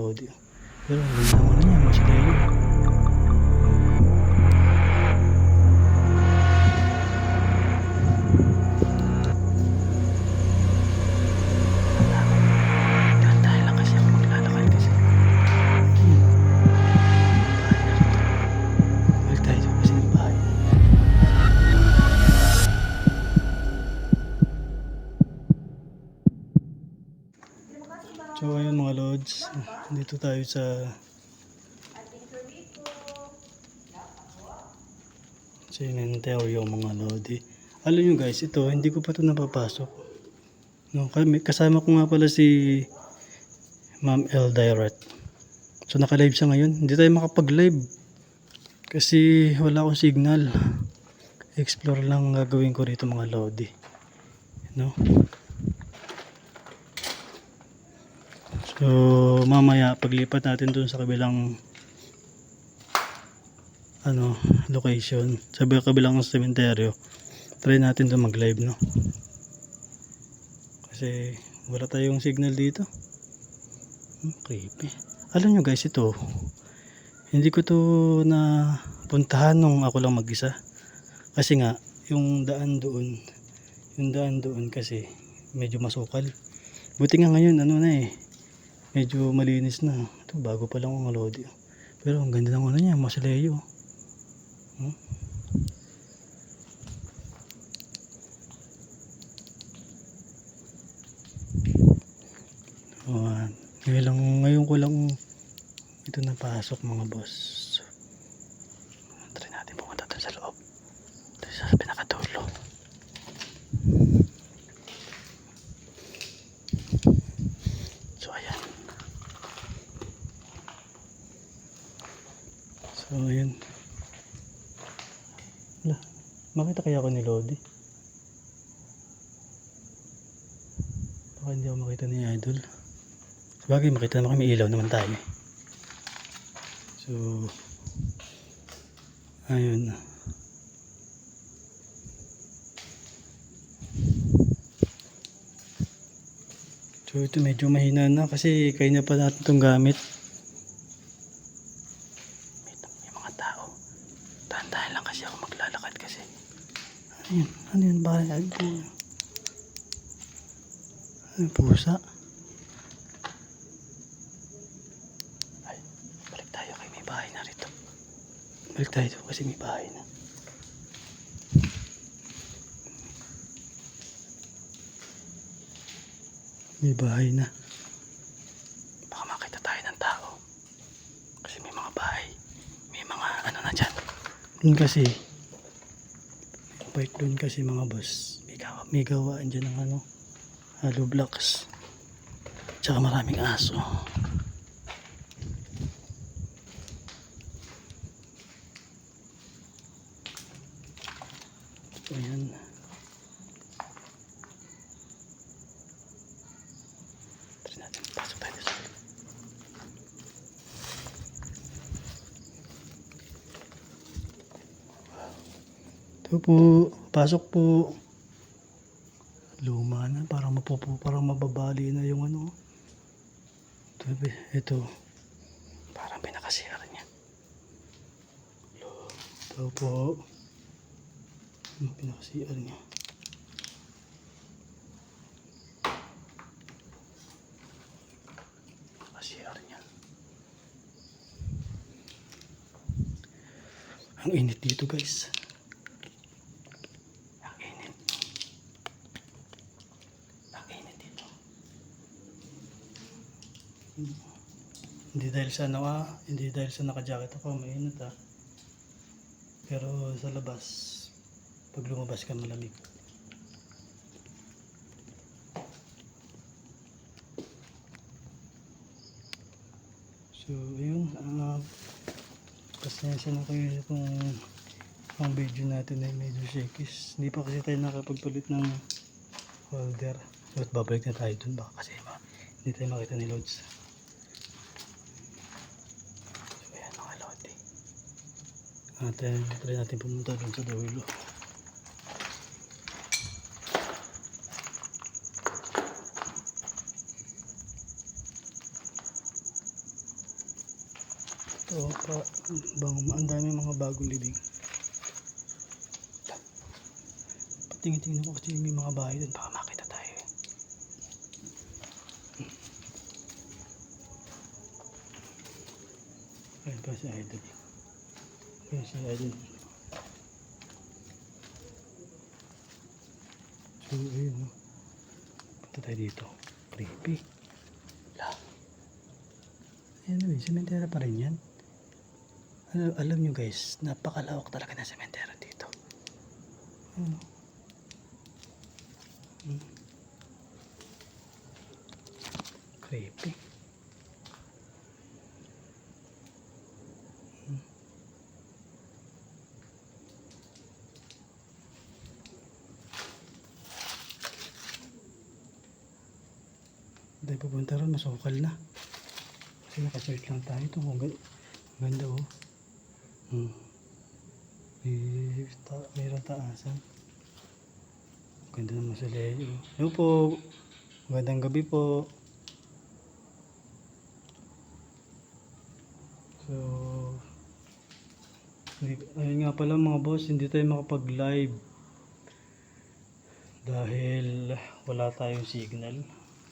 audio. Pero ang ganda naman niya, mas layo. Dahan-dahan lang kasi ako maglalakad kasi. Bahay na rito. Balik tayo dito kasi yung bahay. So ayun mga lods, dito tayo sa cementerio mga lodi. Alam nyo guys, ito hindi ko pa ito napapasok. No, kasama ko nga pala si Ma'am El Direct. So naka-live siya ngayon. Hindi tayo makapag-live kasi wala akong signal. Explore lang gagawin ko rito mga lodi. No? So mamaya paglipat natin dun sa kabilang location, sa kabilang cementerio, try natin dun mag-live, no? Kasi wala tayong signal dito. Creepy. Alam nyo guys, ito hindi ko to na puntahan nung ako lang mag-isa. Kasi nga yung daan doon kasi medyo masukal. Buti nga ngayon medyo malinis na. Ito bago pa lang ang lodi. Pero ang ganda ng niya, Mausoleo. Ngayon ko lang ito napasok mga boss. Try natin pumunta doon sa loob. Doon sa pinakadulo. So ayan. Wala, makita kaya ako ni Lodi? Baka hindi ako makita ni Idol. Sabagay makita naman kami, ilaw naman tayo. So ayun. So ito medyo mahina na kasi kaya na pa natin itong gamit. May mga tao. Dahan-dahan lang kasi ako maglalakad kasi. Ano yun? Bahay po. Pusa. Ay, balik tayo kay may bahay na rito. Balik tayo kasi may bahay na. May bahay na. Baka makita tayo ng tao. Kasi may mga bahay. May mga na dyan. Doon kasi. Part doon kasi mga boss. May gawaan dyan ng hollow blocks. Tsaka maraming aso. So ayan. Pasok tayo sa ito po, pasok po. Luma na, parang mababali na yung ito parang pinakasira niya. Ito po yung pinakasira niya. Ang init dito guys. Ang init dito. Hindi dahil sa naka-jacket ako, mainit Pero sa labas, pag lumabas ka malamig. So ayun, pasensya na kayo kung ang video natin ay medyo shakis. Hindi pa kasi tayo nakapagpalit ng holder. So babalik na tayo dun baka kasi hindi tayo makita ni Lods. So ayan mga Lodi. Try natin pumunta dun sa dulo. Ito, ang dami mga bagong libing. Patingin-tingin ko kasi may mga bahay doon. Baka makita tayo eh. Ayun pa si Idol. Ayun si Idol. So, ayun no. Punta tayo dito. Creepy. Anyway, sementera pa rin yan. Alam nyo guys, napakalawak talaga ng sementera dito. Creepy. Dahil pupunta ron, masukal na. Kasi naka-search lang tayo. Ito, ganda oh. Mayroon taasan. Ganda naman sa leyo. Hello po. Magandang gabi po. So, ayun nga pala mga boss, hindi tayo makapag-live. Dahil wala tayong signal.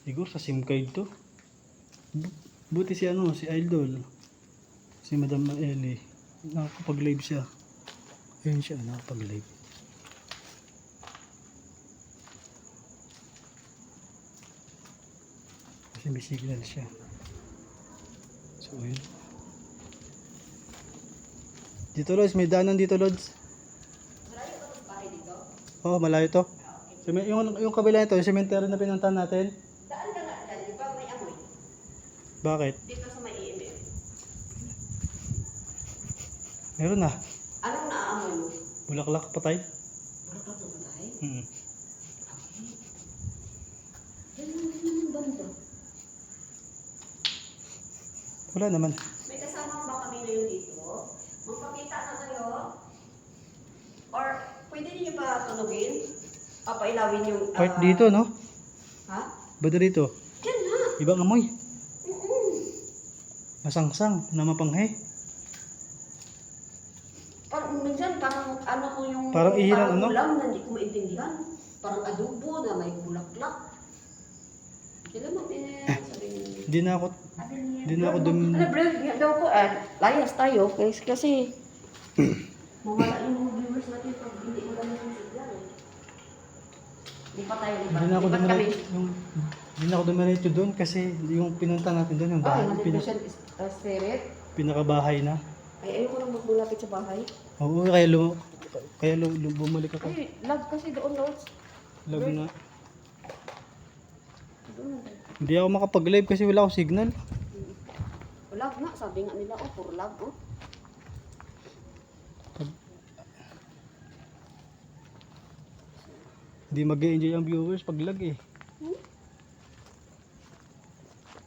Siguro sa SIM card to. Buti si Idol. Si Madam Ellie. Nakakapag-live siya. Ayun siya, nakakapag-live. Kasi may signal siya. So, ayun. Dito, Lods. May daanan dito, Lods. Malayo ba ang bahay dito? Oo, malayo to. Yung kabila nito, yung cemetery na pinuntahan natin. Daan ka nga dyan, di ba may amoy? Bakit? Dito sa may EMF. Meron na. Anong naaamoy mo? Bulaklak patay. Wala ka ito matay? Hmm. Yan yung banda. Wala naman. May kasama ba kami ngayon dito? Magpakita na kayo? Or pwede niyo pa tunugin? Papailawin yung... Part dito, no? Ha? Banda dito. Diyan ha? Ibang amoy. Mm-mm. Masangsang na mapanghe. Parang minsan parang ano mo yung... Parang ihiran, ano? ulam na hindi ko maintindihan. Parang adobo na may bulaklak. Kailan mo sabihin Hindi na ako Ano, vlog nga daw ko, layas tayo, kasi mawala yung mga viewers natin pag hindi mo lang yung signal. Lipat tayo, lipat. Hindi na ako Lipat kami. Hindi na ako dumiretso doon kasi yung pinunta natin doon yung Ay, bahay, nandito siya, spirit. pinakabahay na. Ay, ayoko nang magmulapit sa bahay. Oo, kaya bumalik ako. Ay, lag kasi doon, Lods. Lag na. Doon. Hindi ako makapag-live kasi wala akong signal. Lag nga, sabi nga nila, puro lag, oh. Hindi mag-enjoy ang viewers pag lag eh.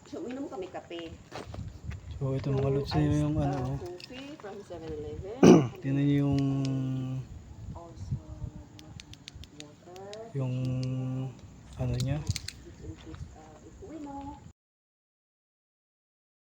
So, uminom kami kape. So ito mga lods na yung Coffee from 7-Eleven. Tingnan niyo Also, water. yung ano niya.